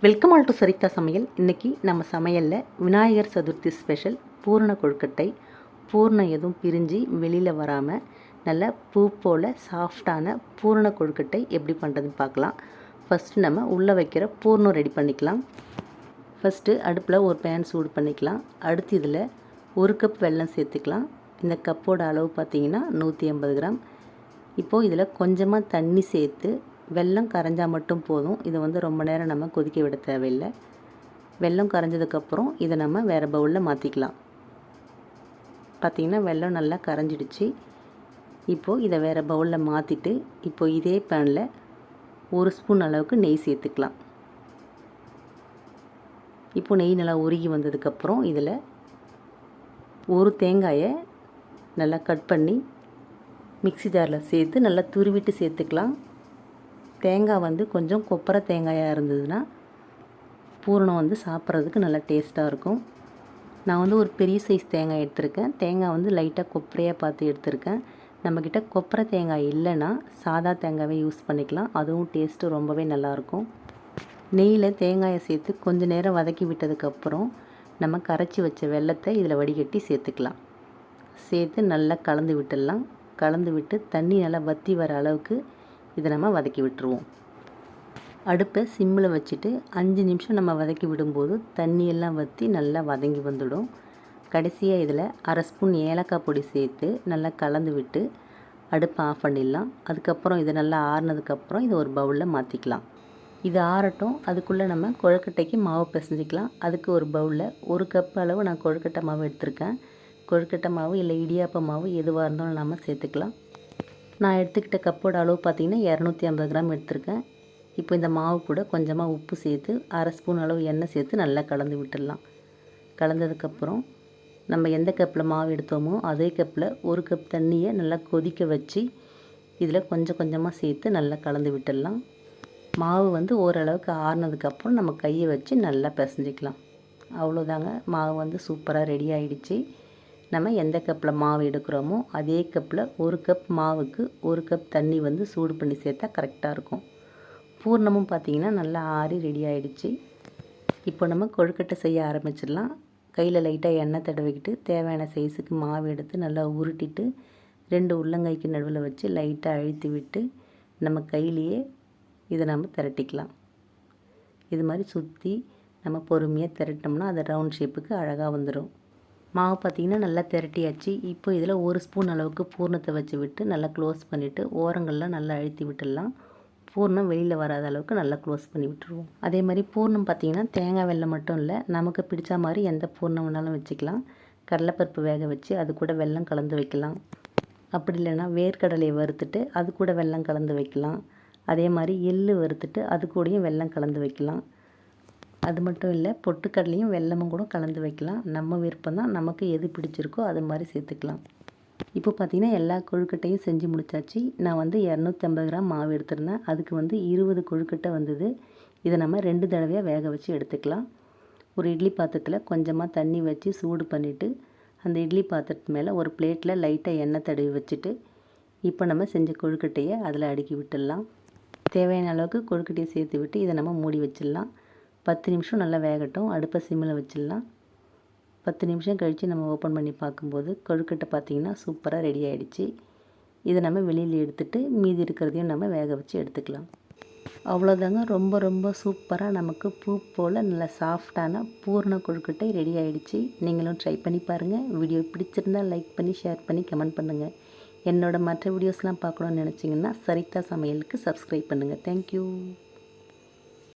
Welcome all to சரிதா சமையல். இன்றைக்கி நம்ம சமையலில் விநாயகர் சதுர்த்தி ஸ்பெஷல் பூரண கொழுக்கட்டை. பூர்ணம் எதுவும் பிரிஞ்சு வெளியில் வராமல் நல்ல பூ போல் சாஃப்டான பூரண கொழுக்கட்டை எப்படி பண்ணுறதுன்னு பார்க்கலாம். ஃபஸ்ட்டு நம்ம உள்ளே வைக்கிற பூர்ணம் ரெடி பண்ணிக்கலாம். ஃபஸ்ட்டு அடுப்பில் ஒரு பேன் சூடு பண்ணிக்கலாம். அடுத்து இதில் 1 கப் வெல்லம் சேர்த்துக்கலாம். இந்த கப்போட அளவு பார்த்திங்கன்னா 180 கிராம். இப்போது இதில் கொஞ்சமாக தண்ணி சேர்த்து வெல்லம் கரைஞ்சால் மட்டும் போதும். இதை ரொம்ப நேரம் நம்ம கொதிக்க விட தேவையில்லை. வெல்லம் கரைஞ்சதுக்கப்புறம் இதை நம்ம வேறு பவுலில் மாற்றிக்கலாம். பார்த்திங்கன்னா வெல்லம் நல்லா கரைஞ்சிடுச்சு. இப்போது இதை வேறு பவுலில் மாற்றிட்டு இப்போது இதே பேனில் 1 ஸ்பூன் அளவுக்கு நெய் சேர்த்துக்கலாம். இப்போது நெய் நல்லா உருகி வந்ததுக்கப்புறம் இதில் ஒரு தேங்காயை நல்லா கட் பண்ணி மிக்ஸி ஜாரில் சேர்த்து நல்லா துருவிட்டு சேர்த்துக்கலாம். தேங்காய் கொஞ்சம் கொப்பரை தேங்காயாக இருந்ததுன்னா பூரணம் சாப்பிட்றதுக்கு நல்லா டேஸ்ட்டாக இருக்கும். நான் ஒரு பெரிய சைஸ் தேங்காய் எடுத்திருக்கேன். தேங்காய் லைட்டாக கொப்பரையாக பார்த்து எடுத்திருக்கேன். நம்மக்கிட்ட கொப்பரை தேங்காய் இல்லைன்னா சாதா தேங்காயை யூஸ் பண்ணிக்கலாம். அதுவும் டேஸ்ட்டு ரொம்பவே நல்லாயிருக்கும். நெய்யில் தேங்காயை சேர்த்து கொஞ்சம் நேரம் வதக்கி விட்டதுக்கப்புறம் நம்ம கரைச்சி வச்ச வெல்லத்தை இதில் வடிகட்டி சேர்த்துக்கலாம். சேர்த்து நல்லா கலந்து விட்டுடலாம். கலந்து விட்டு தண்ணி நல்லா வற்றி வர அளவுக்கு இதை நம்ம வதக்கி விட்டுருவோம். அடுப்பை சிம்மில் வச்சுட்டு 5 நிமிஷம் நம்ம வதக்கி விடும்போது தண்ணியெல்லாம் வற்றி நல்லா வதங்கி வந்துடும். கடைசியாக இதில் 1/2 ஸ்பூன் ஏலக்காய் பொடி சேர்த்து நல்லா கலந்து விட்டு அடுப்பை ஆஃப் பண்ணிடலாம். அதுக்கப்புறம் இதை நல்லா ஆறுனதுக்கப்புறம் இதை ஒரு பவுலில் மாற்றிக்கலாம். இது ஆறட்டும். அதுக்குள்ளே நம்ம கொழுக்கட்டைக்கு மாவு பிசைஞ்சிக்கலாம். அதுக்கு ஒரு பவுலில் 1 கப் அளவு நான் கொழுக்கட்டை மாவு எடுத்திருக்கேன். கொழுக்கட்டை மாவு இல்லை இடியாப்ப மாவு எதுவாக இருந்தாலும் நம்ம சேர்த்துக்கலாம். நான் எடுத்துக்கிட்ட கப்போட அளவு பார்த்திங்கன்னா 250 கிராம் எடுத்திருக்கேன். இப்போ இந்த மாவு கூட கொஞ்சமாக உப்பு சேர்த்து 1/2 ஸ்பூன் அளவு எண்ணெய் சேர்த்து நல்லா கலந்து விட்டுடலாம். கலந்ததுக்கப்புறம் நம்ம எந்த கப்பில் மாவு எடுத்தோமோ அதே கப்பில் 1 கப் தண்ணியை நல்லா கொதிக்க வச்சு இதில் கொஞ்சம் கொஞ்சமாக சேர்த்து நல்லா கலந்து விட்டுடலாம். மாவு ஓரளவுக்கு ஆறுனதுக்கப்புறம் நம்ம கையை வச்சு நல்லா பிசைஞ்சிக்கலாம். அவ்வளோதாங்க. மாவு சூப்பராக ரெடி ஆகிடுச்சு. நம்ம எந்த கப்பில் மாவு எடுக்கிறோமோ அதே கப்பில் 1 கப் மாவுக்கு 1 கப் தண்ணி சூடு பண்ணி சேர்த்தா கரெக்டாக இருக்கும். பூர்ணமும் பார்த்திங்கன்னா நல்லா ஆறி ரெடி ஆகிடுச்சு. இப்போ நம்ம கொழுக்கட்டை செய்ய ஆரம்பிச்சிடலாம். கையில் லைட்டாக எண்ணெய் தடவிக்கிட்டு தேவையான சைஸுக்கு மாவு எடுத்து நல்லா உருட்டிட்டு 2 உள்ளங்கைக்கு நடுவில் வச்சு லைட்டாக அழுத்தி விட்டு நம்ம கையிலேயே இதை நம்ம திரட்டிக்கலாம். இது மாதிரி சுற்றி நம்ம பொறுமையாக திரட்டினோம்னா அது ரவுண்ட் ஷேப்புக்கு அழகாக வந்துடும். மாவு பார்த்திங்கன்னா நல்லா திரட்டியாச்சு. இப்போ இதில் 1 ஸ்பூன் அளவுக்கு பூர்ணத்தை வச்சு விட்டு நல்லா க்ளோஸ் பண்ணிவிட்டு ஓரங்கள்லாம் நல்லா அழுத்தி விட்டுடலாம். பூர்ணம் வெளியில் வராத அளவுக்கு நல்லா க்ளோஸ் பண்ணி விட்டுருவோம். அதே மாதிரி பூர்ணம் பார்த்திங்கன்னா தேங்காய் வெல்லம் மட்டும் இல்லை, நமக்கு பிடிச்ச மாதிரி எந்த பூர்ணம் வேணாலும் வச்சுக்கலாம். கடலைப்பருப்பு வேக வச்சு அது கூட வெல்லம் கலந்து வைக்கலாம். அப்படி இல்லைன்னா வேர்க்கடலையை வறுத்துட்டு அது கூட வெல்லம் கலந்து வைக்கலாம். அதே மாதிரி எள்ளு வறுத்துட்டு அது கூடயும் வெல்லம் கலந்து வைக்கலாம். அது மட்டும் இல்லை, பொட்டுக்கடலையும் வெல்லமும் கூட கலந்து வைக்கலாம். நம்ம விருப்பம் தான். நமக்கு எது பிடிச்சிருக்கோ அது மாதிரி சேர்த்துக்கலாம். இப்போ பார்த்திங்கன்னா எல்லா கொழுக்கட்டையும் செஞ்சு முடித்தாச்சு. நான் 250 கிராம் மாவு எடுத்திருந்தேன். அதுக்கு 20 கொழுக்கட்டை வந்தது. இதை நம்ம 2 தடவையாக வேக வச்சு எடுத்துக்கலாம். ஒரு இட்லி பாத்திரத்தில் கொஞ்சமாக தண்ணி வச்சு சூடு பண்ணிவிட்டு அந்த இட்லி பாத்திரத்து மேலே ஒரு பிளேட்டில் லைட்டாக எண்ணெய் தடவி வச்சுட்டு இப்போ நம்ம செஞ்ச கொழுக்கட்டையை அதில் அடுக்கி விட்டுடலாம். தேவையான அளவுக்கு கொழுக்கட்டையை சேர்த்து விட்டு இதை நம்ம மூடி வச்சிடலாம். 10 நிமிஷம் நல்லா வேகட்டும். அடுப்பை சிம்மில் வச்சிடலாம். 10 நிமிஷம் கழித்து நம்ம ஓப்பன் பண்ணி பார்க்கும்போது கொழுக்கட்டை பார்த்திங்கன்னா சூப்பராக ரெடி ஆகிடுச்சு. இதை நம்ம வெளியில் எடுத்துகிட்டு மீதி இருக்கிறதையும் நம்ம வேக வச்சு எடுத்துக்கலாம். அவ்வளோதாங்க. ரொம்ப ரொம்ப சூப்பராக நமக்கு பூ போல் நல்ல சாஃப்டான பூரண கொழுக்கட்டை ரெடி ஆகிடுச்சு. நீங்களும் ட்ரை பண்ணி பாருங்கள். வீடியோ பிடிச்சிருந்தால் லைக் பண்ணி ஷேர் பண்ணி கமெண்ட் பண்ணுங்கள். என்னோடய மற்ற வீடியோஸ்லாம் பார்க்கணுன்னு நினச்சிங்கன்னா சரிதா சமையலுக்கு சப்ஸ்கிரைப் பண்ணுங்கள். தேங்க்யூ.